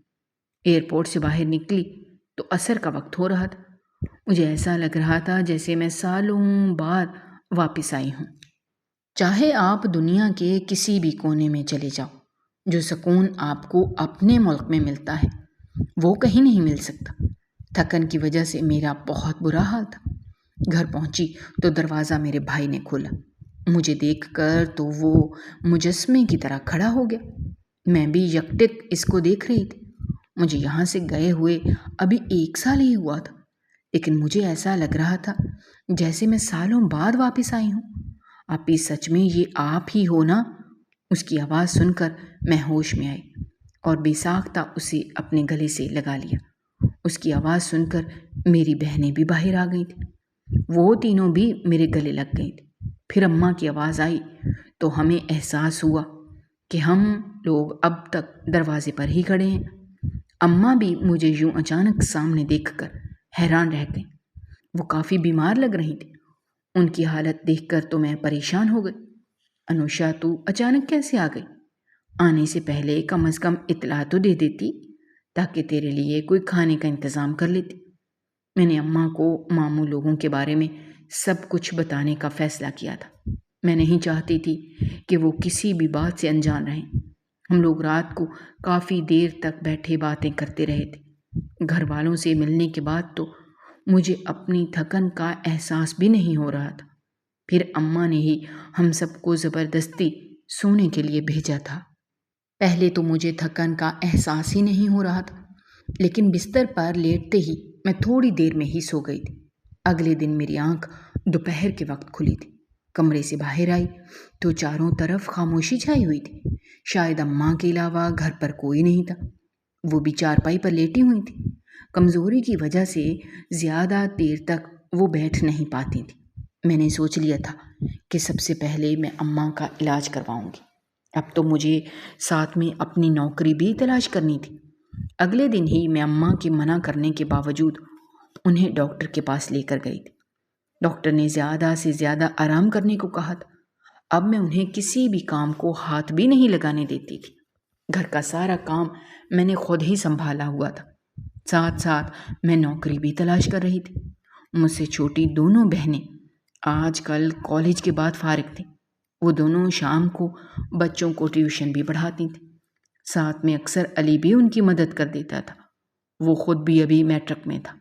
ایئرپورٹ سے باہر نکلی تو عصر کا وقت ہو رہا تھا۔ مجھے ایسا لگ رہا تھا جیسے میں سالوں بعد واپس آئی ہوں۔ چاہے آپ دنیا کے کسی بھی کونے میں چلے جاؤ، جو سکون آپ کو اپنے ملک میں ملتا ہے وہ کہیں نہیں مل سکتا۔ تھکن کی وجہ سے میرا بہت برا حال تھا۔ گھر پہنچی تو دروازہ میرے بھائی نے کھولا۔ مجھے دیکھ کر تو وہ مجسمے کی طرح کھڑا ہو گیا۔ میں بھی یکٹک اس کو دیکھ رہی تھی۔ مجھے یہاں سے گئے ہوئے ابھی 1 سال ہی ہوا تھا، لیکن مجھے ایسا لگ رہا تھا جیسے میں سالوں بعد واپس آئی ہوں۔ آپی سچ میں یہ آپ ہی ہو نا؟ اس کی آواز سن کر میں ہوش میں آئی اور بے ساختہ اسے اپنے گلے سے لگا لیا۔ اس کی آواز سن کر میری بہنیں بھی باہر آ گئی تھیں، وہ تینوں بھی میرے گلے لگ گئی تھیں۔ پھر اماں کی آواز آئی تو ہمیں احساس ہوا کہ ہم لوگ اب تک دروازے پر ہی کھڑے ہیں۔ اماں بھی مجھے یوں اچانک سامنے دیکھ کر حیران رہ گئیں۔ وہ کافی بیمار لگ رہی تھیں۔ ان کی حالت دیکھ کر تو میں پریشان ہو گئی۔ انوشا، تو اچانک کیسے آ گئی؟ آنے سے پہلے کم از کم اطلاع تو دے دیتی تاکہ تیرے لیے کوئی کھانے کا انتظام کر لیتی۔ میں نے اماں کو ماموں لوگوں کے بارے میں سب کچھ بتانے کا فیصلہ کیا تھا۔ میں نہیں چاہتی تھی کہ وہ کسی بھی بات سے انجان رہیں۔ ہم لوگ رات کو کافی دیر تک بیٹھے باتیں کرتے رہے تھے۔ گھر والوں سے ملنے کے بعد تو مجھے اپنی تھکن کا احساس بھی نہیں ہو رہا تھا۔ پھر اماں نے ہی ہم سب کو زبردستی سونے کے لیے بھیجا تھا۔ پہلے تو مجھے تھکن کا احساس ہی نہیں ہو رہا تھا، لیکن بستر پر لیٹتے ہی میں تھوڑی دیر میں ہی سو گئی تھی۔ اگلے دن میری آنکھ دوپہر کے وقت کھلی تھی۔ کمرے سے باہر آئی تو چاروں طرف خاموشی چھائی ہوئی تھی۔ شاید اماں کے علاوہ گھر پر کوئی نہیں تھا۔ وہ بھی چارپائی پر لیٹی ہوئی تھی۔ کمزوری کی وجہ سے زیادہ دیر تک وہ بیٹھ نہیں پاتی تھی۔ میں نے سوچ لیا تھا کہ سب سے پہلے میں اماں کا علاج کرواؤں گی۔ اب تو مجھے ساتھ میں اپنی نوکری بھی تلاش کرنی تھی۔ اگلے دن ہی میں اماں کے منع کرنے کے باوجود انہیں ڈاکٹر کے پاس لے کر گئی تھی۔ ڈاکٹر نے زیادہ سے زیادہ آرام کرنے کو کہا تھا۔ اب میں انہیں کسی بھی کام کو ہاتھ بھی نہیں لگانے دیتی تھی۔ گھر کا سارا کام میں نے خود ہی سنبھالا ہوا تھا۔ ساتھ ساتھ میں نوکری بھی تلاش کر رہی تھی۔ مجھ سے چھوٹی دونوں بہنیں آج کل کالج کے بعد فارغ تھیں۔ وہ دونوں شام کو بچوں کو ٹیوشن بھی پڑھاتی تھیں۔ ساتھ میں اکثر علی بھی ان کی مدد کر دیتا تھا۔ وہ خود بھی ابھی میٹرک میں تھا۔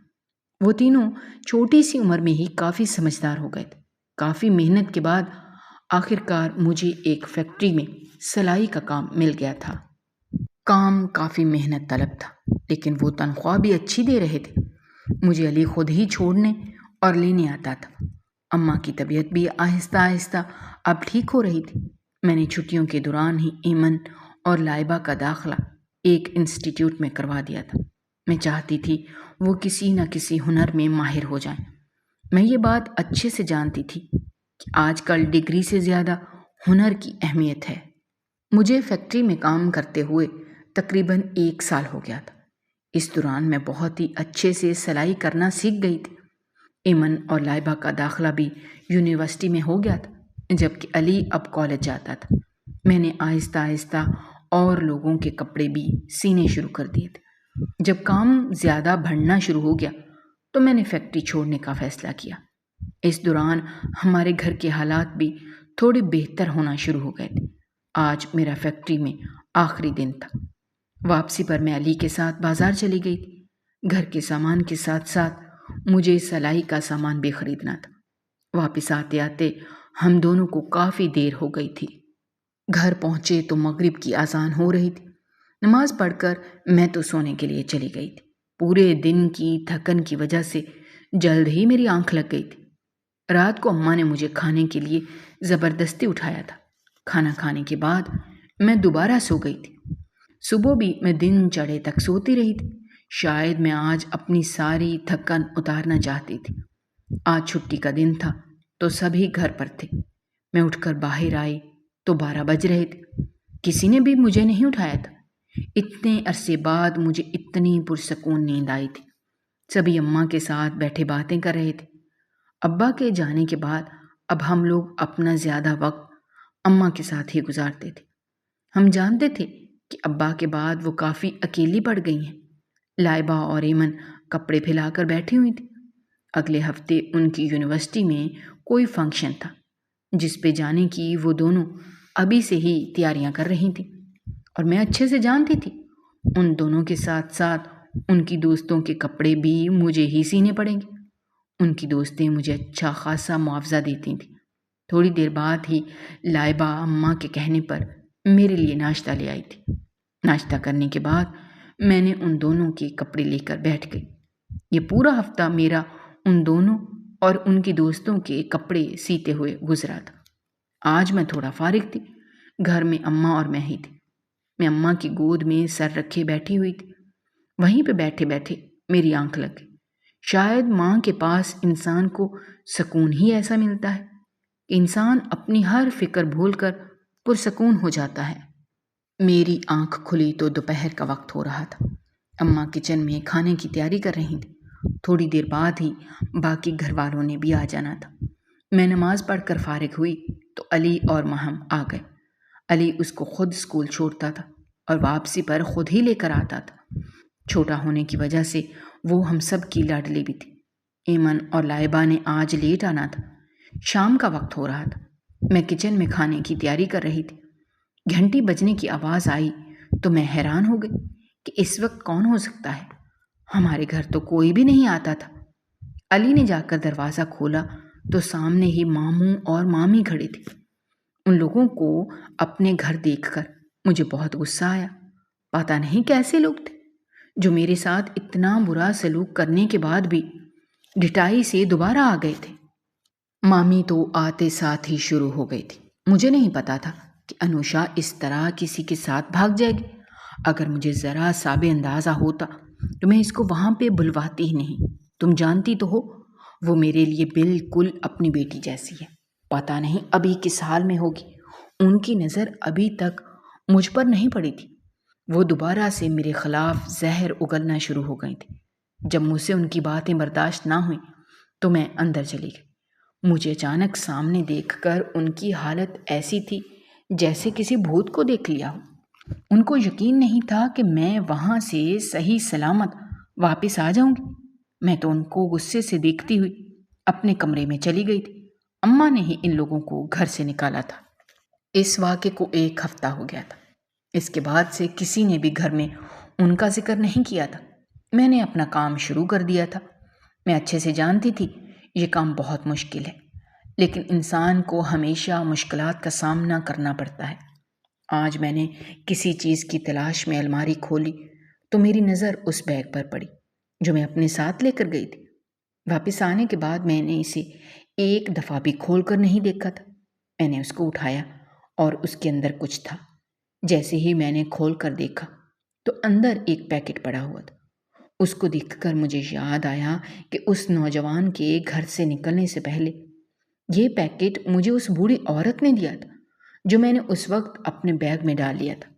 وہ تینوں چھوٹی سی عمر میں ہی کافی سمجھدار ہو گئے تھے۔ کافی محنت کے بعد آخر کار مجھے ایک فیکٹری میں سلائی کا کام مل گیا تھا۔ کام کافی محنت طلب تھا، لیکن وہ تنخواہ بھی اچھی دے رہے تھے۔ مجھے علی خود ہی چھوڑنے اور لینے آتا تھا۔ اماں کی طبیعت بھی آہستہ آہستہ اب ٹھیک ہو رہی تھی۔ میں نے چھٹیوں کے دوران ہی ایمن اور لائبہ کا داخلہ ایک انسٹیٹیوٹ میں کروا دیا تھا۔ میں چاہتی تھی وہ کسی نہ کسی ہنر میں ماہر ہو جائیں۔ میں یہ بات اچھے سے جانتی تھی کہ آج کل ڈگری سے زیادہ ہنر کی اہمیت ہے۔ مجھے فیکٹری میں کام کرتے ہوئے تقریباً 1 سال ہو گیا تھا۔ اس دوران میں بہت ہی اچھے سے سلائی کرنا سیکھ گئی تھی۔ ایمن اور لائبہ کا داخلہ بھی یونیورسٹی میں ہو گیا تھا، جبکہ علی اب کالج جاتا تھا۔ میں نے آہستہ آہستہ اور لوگوں کے کپڑے بھی سینے شروع کر دیے تھے۔ جب کام زیادہ بڑھنا شروع ہو گیا تو میں نے فیکٹری چھوڑنے کا فیصلہ کیا۔ اس دوران ہمارے گھر کے حالات بھی تھوڑے بہتر ہونا شروع ہو گئے تھے۔ آج میرا فیکٹری میں آخری دن تھا۔ واپسی پر میں علی کے ساتھ بازار چلی گئی تھی۔ گھر کے سامان کے ساتھ ساتھ مجھے سلائی کا سامان بھی خریدنا تھا۔ واپس آتے آتے ہم دونوں کو کافی دیر ہو گئی تھی۔ گھر پہنچے تو مغرب کی اذان ہو رہی تھی۔ نماز پڑھ کر میں تو سونے کے لیے چلی گئی تھی۔ پورے دن کی تھکن کی وجہ سے جلد ہی میری آنکھ لگ گئی تھی۔ رات کو اماں نے مجھے کھانے کے لیے زبردستی اٹھایا تھا۔ کھانا کھانے کے بعد میں دوبارہ سو گئی تھی۔ صبح بھی میں دن چڑھے تک سوتی رہی تھی۔ شاید میں آج اپنی ساری تھکن اتارنا چاہتی تھی۔ آج چھٹی کا دن تھا تو سبھی گھر پر تھے۔ میں اٹھ کر باہر آئی تو 12 بج رہے تھے۔ کسی نے بھی مجھے نہیں اٹھایا تھا۔ اتنے عرصے بعد مجھے اتنی پرسکون نیند آئی تھی۔ سبھی اماں کے ساتھ بیٹھے باتیں کر رہے تھے۔ ابا کے جانے کے بعد اب ہم لوگ اپنا زیادہ وقت اماں کے ساتھ ہی گزارتے تھے۔ ہم جانتے تھے کہ ابا کے بعد وہ کافی اکیلی پڑ گئی ہیں۔ لائبہ اور ایمن کپڑے پھیلا کر بیٹھی ہوئی تھی۔ اگلے ہفتے ان کی یونیورسٹی میں کوئی فنکشن تھا جس پہ جانے کی وہ دونوں ابھی سے ہی تیاریاں کر رہی تھیں، اور میں اچھے سے جانتی تھی ان دونوں کے ساتھ ساتھ ان کی دوستوں کے کپڑے بھی مجھے ہی سینے پڑیں گے۔ ان کی دوستیں مجھے اچھا خاصا معاوضہ دیتی تھیں۔ تھوڑی دیر بعد ہی لائبہ اماں کے کہنے پر میرے لیے ناشتہ لے آئی تھی۔ ناشتہ کرنے کے بعد میں نے ان دونوں کے کپڑے لے کر بیٹھ گئی۔ یہ پورا ہفتہ میرا ان دونوں اور ان کی دوستوں کے کپڑے سیتے ہوئے گزرا تھا۔ آج میں تھوڑا فارغ تھی۔ گھر میں اماں اور میں ہی تھی۔ میں اماں کی گود میں سر رکھے بیٹھی ہوئی تھی۔ وہیں پہ بیٹھے بیٹھے میری آنکھ لگ گئی۔ شاید ماں کے پاس انسان کو سکون ہی ایسا ملتا ہے کہ انسان اپنی ہر فکر بھول کر پرسکون ہو جاتا ہے۔ میری آنکھ کھلی تو دوپہر کا وقت ہو رہا تھا۔ اماں کچن میں کھانے کی تیاری کر رہی تھی۔ تھوڑی دیر بعد ہی باقی گھر والوں نے بھی آ جانا تھا۔ میں نماز پڑھ کر فارغ ہوئی تو علی اور مہم آ گئے۔ علی اس کو خود اسکول چھوڑتا تھا اور واپسی پر خود ہی لے کر آتا تھا۔ چھوٹا ہونے کی وجہ سے وہ ہم سب کی لاڈلی بھی تھی۔ ایمن اور لائبہ نے آج لیٹ آنا تھا۔ شام کا وقت ہو رہا تھا۔ میں کچن میں کھانے کی تیاری کر رہی تھی۔ گھنٹی بجنے کی آواز آئی تو میں حیران ہو گئی کہ اس وقت کون ہو سکتا ہے۔ ہمارے گھر تو کوئی بھی نہیں آتا تھا۔ علی نے جا کر دروازہ کھولا تو سامنے ہی ماموں اور مامی کھڑے تھے۔ ان لوگوں کو اپنے گھر دیکھ کر مجھے بہت غصہ آیا۔ پتہ نہیں کیسے لوگ تھے جو میرے ساتھ اتنا برا سلوک کرنے کے بعد بھی ڈٹائی سے دوبارہ آ گئے تھے۔ مامی تو آتے ساتھ ہی شروع ہو گئی تھی۔ مجھے نہیں پتا تھا کہ انوشا اس طرح کسی کے ساتھ بھاگ جائے گی۔ اگر مجھے ذرا سا بھی اندازہ ہوتا تو میں اس کو وہاں پہ بلواتی ہی نہیں۔ تم جانتی تو ہو وہ میرے لیے بالکل اپنی بیٹی جیسی ہے۔ پتہ نہیں ابھی کس حال میں ہوگی۔ ان کی نظر ابھی تک مجھ پر نہیں پڑی تھی۔ وہ دوبارہ سے میرے خلاف زہر اگلنا شروع ہو گئی تھی۔ جب مجھ سے ان کی باتیں برداشت نہ ہوئیں تو میں اندر چلی گئی۔ مجھے اچانک سامنے دیکھ کر ان کی حالت ایسی تھی جیسے کسی بھوت کو دیکھ لیا ہو۔ ان کو یقین نہیں تھا کہ میں وہاں سے صحیح سلامت واپس آ جاؤں گی۔ میں تو ان کو غصے سے دیکھتی ہوئی اپنے کمرے میں چلی گئی تھی۔ اماں نے ہی ان لوگوں کو گھر سے نکالا تھا۔ اس واقعے کو 1 ہفتہ ہو گیا تھا۔ اس کے بعد سے کسی نے بھی گھر میں ان کا ذکر نہیں کیا تھا۔ میں نے اپنا کام شروع کر دیا تھا۔ میں اچھے سے جانتی تھی یہ کام بہت مشکل ہے، لیکن انسان کو ہمیشہ مشکلات کا سامنا کرنا پڑتا ہے۔ آج میں نے کسی چیز کی تلاش میں الماری کھولی تو میری نظر اس بیگ پر پڑی جو میں اپنے ساتھ لے کر گئی تھی۔ واپس آنے کے بعد میں نے اسے 1 دفعہ بھی کھول کر نہیں دیکھا تھا۔ میں نے اس کو اٹھایا اور اس کے اندر کچھ تھا۔ جیسے ہی میں نے کھول کر دیکھا تو اندر ایک پیکٹ پڑا ہوا تھا۔ اس کو دیکھ کر مجھے یاد آیا کہ اس نوجوان کے گھر سے نکلنے سے پہلے یہ پیکٹ مجھے اس بوڑھی عورت نے دیا تھا جو میں نے اس وقت اپنے بیگ میں ڈال لیا تھا۔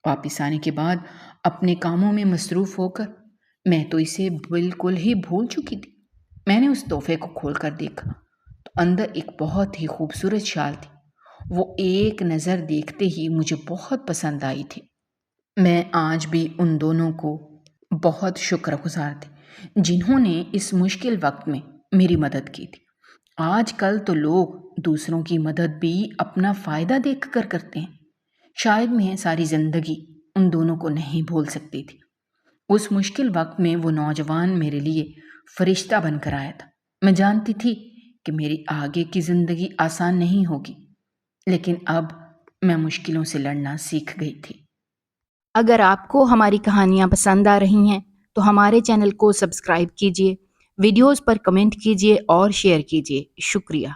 واپس آنے کے بعد اپنے کاموں میں مصروف ہو کر میں تو اسے بالکل ہی بھول چکی تھی۔ میں نے اس تحفے کو کھول کر دیکھا تو اندر ایک بہت ہی خوبصورت شال تھی۔ وہ ایک نظر دیکھتے ہی مجھے بہت پسند آئی تھی۔ میں آج بھی ان دونوں کو بہت شکر گزار تھی جنہوں نے اس مشکل وقت میں میری مدد کی تھی۔ آج کل تو لوگ دوسروں کی مدد بھی اپنا فائدہ دیکھ کر کرتے ہیں۔ شاید میں ساری زندگی ان دونوں کو نہیں بھول سکتی تھی۔ اس مشکل وقت میں وہ نوجوان میرے لیے فرشتہ بن کر آیا تھا۔ میں جانتی تھی کہ میری آگے کی زندگی آسان نہیں ہوگی، لیکن اب میں مشکلوں سے لڑنا سیکھ گئی تھی۔ اگر آپ کو ہماری کہانیاں پسند آ رہی ہیں تو ہمارے چینل کو سبسکرائب کیجیے، ویڈیوز پر کمنٹ کیجیے اور شیئر کیجیے۔ شکریہ۔